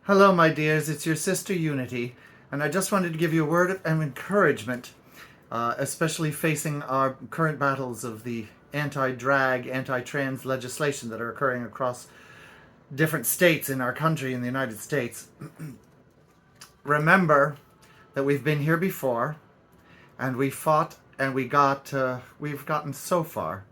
Hello, my dears. It's your sister Unity, and I just wanted to give you a word of encouragement, especially facing our current battles of the anti-drag, anti-trans legislation that are occurring across different states in our country, in the United States. Remember that we've been here before, and we fought, and we've gotten so far.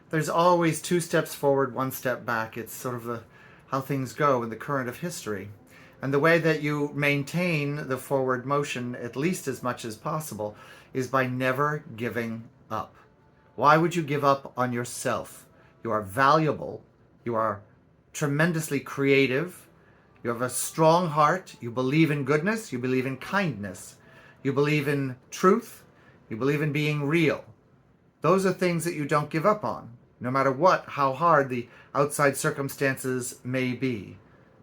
There's always two steps forward, one step back. It's sort of how things go in the current of history. And the way that you maintain the forward motion, at least as much as possible, is by never giving up. Why would you give up on yourself? You are valuable. You are tremendously creative. You have a strong heart. You believe in goodness. You believe in kindness. You believe in truth. You believe in being real. Those are things that you don't give up on, no matter how hard the outside circumstances may be.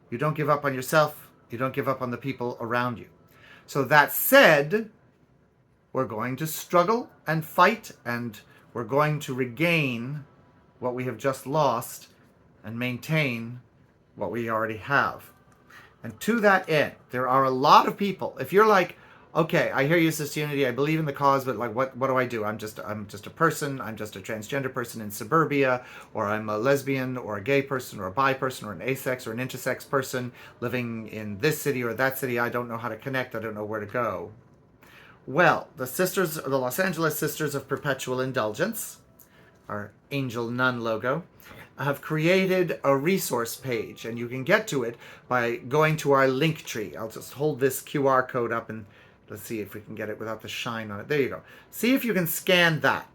You don't give up on yourself. You don't give up on the people around you. So that said, we're going to struggle and fight, and we're going to regain what we have just lost and maintain what we already have. And to that end, there are a lot of people. If you're like, okay, I hear you, Sister Unity, I believe in the cause, but like, what do I do? I'm just a person. I'm just a transgender person in suburbia, or I'm a lesbian, or a gay person, or a bi person, or an asex, or an intersex person living in this city or that city. I don't know how to connect. I don't know where to go. Well, the Los Angeles Sisters of Perpetual Indulgence, our angel nun logo, have created a resource page, and you can get to it by going to our link tree. I'll just hold this QR code up and let's see if we can get it without the shine on it. There you go. See if you can scan that.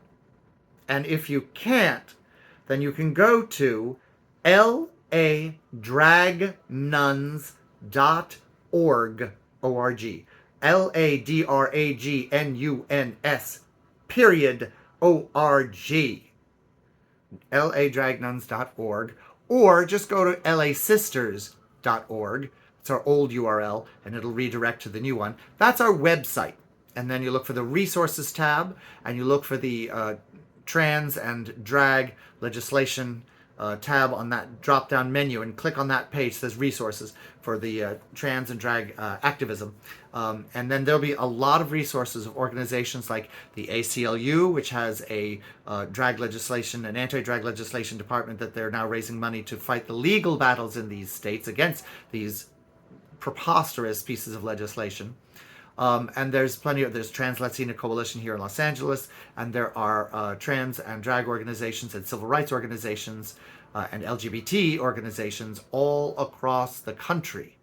And if you can't, then you can go to ladragnuns.org, O-R-G, LADRAGNUNS, period, O-R-G, ladragnuns.org, or just go to lasisters.org. It's our old URL, and it'll redirect to the new one. That's our website. And then you look for the resources tab, and you look for the trans and drag legislation tab on that drop-down menu, and click on that page. It says resources for the trans and drag activism. And then there'll be a lot of resources of organizations like the ACLU, which has a drag legislation, an anti-drag legislation department that they're now raising money to fight the legal battles in these states against these preposterous pieces of legislation. And there's Trans Latina Coalition here in Los Angeles, and there are trans and drag organizations and civil rights organizations and LGBT organizations all across the country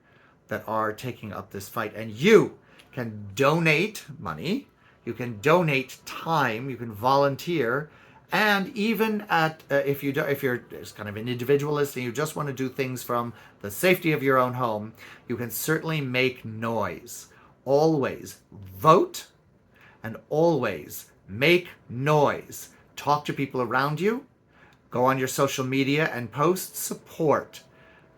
that are taking up this fight. And you can donate money, you can donate time, you can volunteer, and even if you're just kind of an individualist and you just want to do things from the safety of your own home, you can certainly make noise. Always vote, and always make noise. Talk to people around you. Go on your social media and post support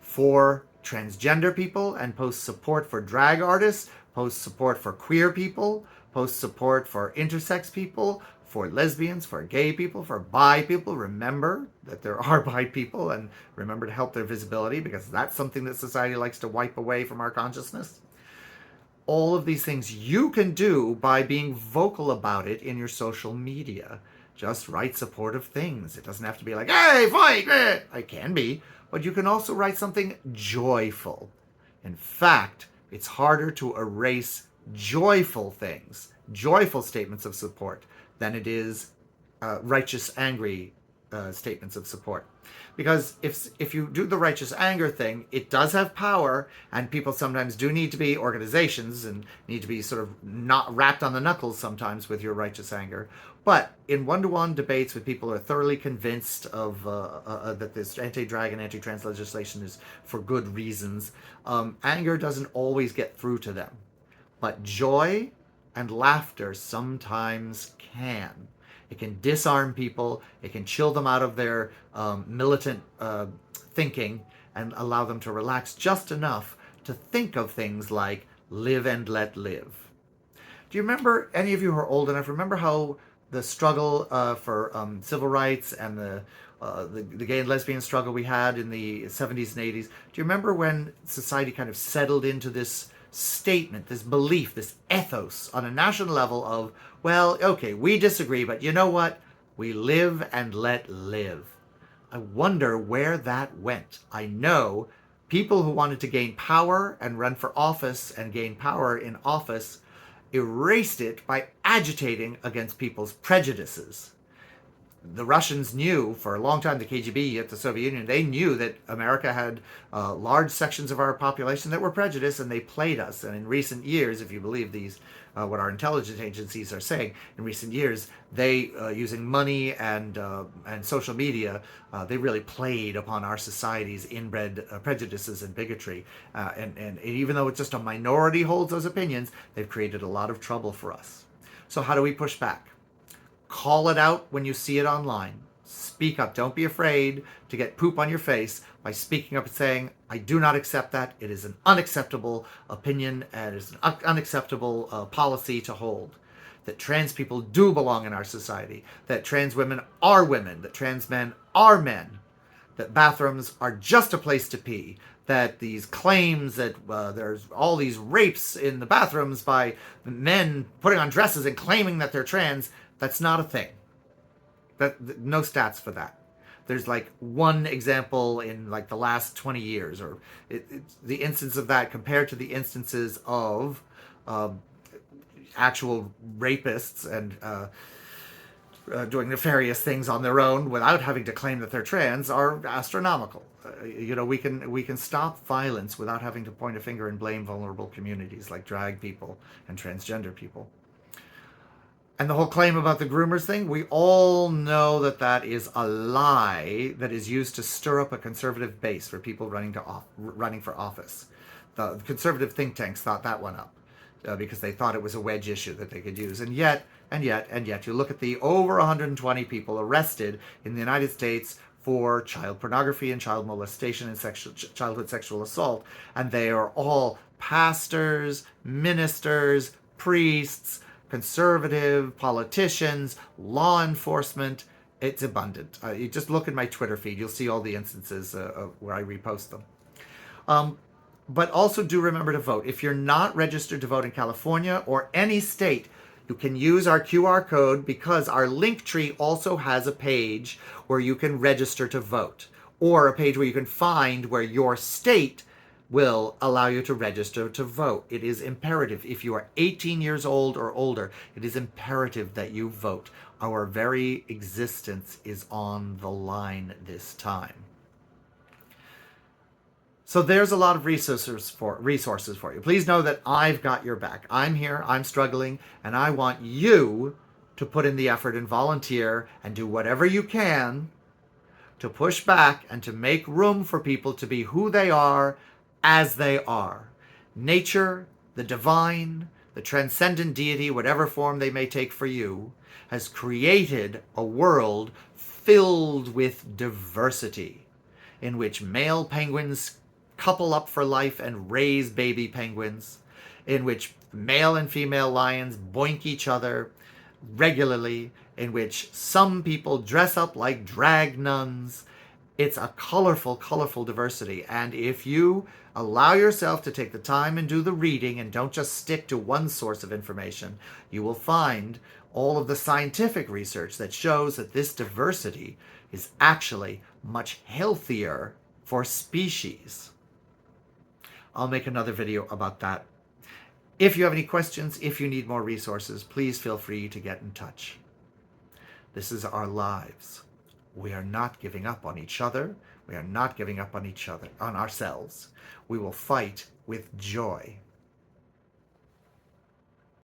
for transgender people, and post support for drag artists, post support for queer people, post support for intersex people, for lesbians, for gay people, for bi people. Remember that there are bi people, and remember to help their visibility, because that's something that society likes to wipe away from our consciousness. All of these things you can do by being vocal about it in your social media. Just write supportive things. It doesn't have to be like, hey, fight! It can be, but you can also write something joyful. In fact, it's harder to erase joyful things, joyful statements of support, than it is righteous, angry statements of support. Because if you do the righteous anger thing, it does have power, and people sometimes do need to be, organizations, and need to be sort of not wrapped on the knuckles sometimes with your righteous anger. But in one-to-one debates with people who are thoroughly convinced of that this anti-drag and anti-trans legislation is for good reasons, anger doesn't always get through to them. But joy and laughter sometimes can. It can disarm people. It can chill them out of their militant thinking and allow them to relax just enough to think of things like live and let live. Do you remember, any of you who are old enough, remember how the struggle for civil rights and the the gay and lesbian struggle we had in the 70s and 80s. Do you remember when society kind of settled into this statement, this belief, this ethos on a national level of, well, okay, we disagree, but you know what? We live and let live. I wonder where that went. I know people who wanted to gain power and run for office and gain power in office erased it by agitating against people's prejudices. The Russians knew for a long time, the KGB at the Soviet Union, they knew that America had large sections of our population that were prejudiced, and they played us. And in recent years, if you believe these, what our intelligence agencies are saying, in recent years, they, using money and social media, they really played upon our society's inbred prejudices and bigotry. And even though it's just a minority holds those opinions, they've created a lot of trouble for us. So how do we push back? Call it out when you see it online. Speak up. Don't be afraid to get poop on your face by speaking up and saying, I do not accept that. It is an unacceptable opinion and it is an unacceptable policy to hold. That trans people do belong in our society. That trans women are women. That trans men are men. That bathrooms are just a place to pee. That these claims that there's all these rapes in the bathrooms by men putting on dresses and claiming that they're trans, that's not a thing. No stats for that. There's like one example in like the last 20 years, or the instance of that compared to the instances of actual rapists and doing nefarious things on their own without having to claim that they're trans are astronomical. We can stop violence without having to point a finger and blame vulnerable communities like drag people and transgender people. And the whole claim about the groomers thing, we all know that that is a lie that is used to stir up a conservative base for people running for office. The conservative think tanks thought that one up because they thought it was a wedge issue that they could use. And yet, you look at the over 120 people arrested in the United States for child pornography and child molestation and childhood sexual assault, and they are all pastors, ministers, priests, conservative politicians, law enforcement. It's abundant. You just look at my Twitter feed, you'll see all the instances where I repost them. But also do remember to vote. If you're not registered to vote in California or any state, you can use our QR code because our Linktree also has a page where you can register to vote, or a page where you can find where your state will allow you to register to vote. It is imperative. If you are 18 years old or older, it is imperative that you vote. Our very existence is on the line this time. So there's a lot of resources for you. Please know that I've got your back. I'm here, I'm struggling, and I want you to put in the effort and volunteer and do whatever you can to push back and to make room for people to be who they are as they are. Nature, the divine, the transcendent deity, whatever form they may take for you, has created a world filled with diversity, in which male penguins couple up for life and raise baby penguins, in which male and female lions boink each other regularly, in which some people dress up like drag nuns. It's a colorful, colorful diversity. And if you allow yourself to take the time and do the reading and don't just stick to one source of information, you will find all of the scientific research that shows that this diversity is actually much healthier for species. I'll make another video about that. If you have any questions, if you need more resources, please feel free to get in touch. This is our lives. We are not giving up on each other. We are not giving up on each other, on ourselves. We will fight with joy.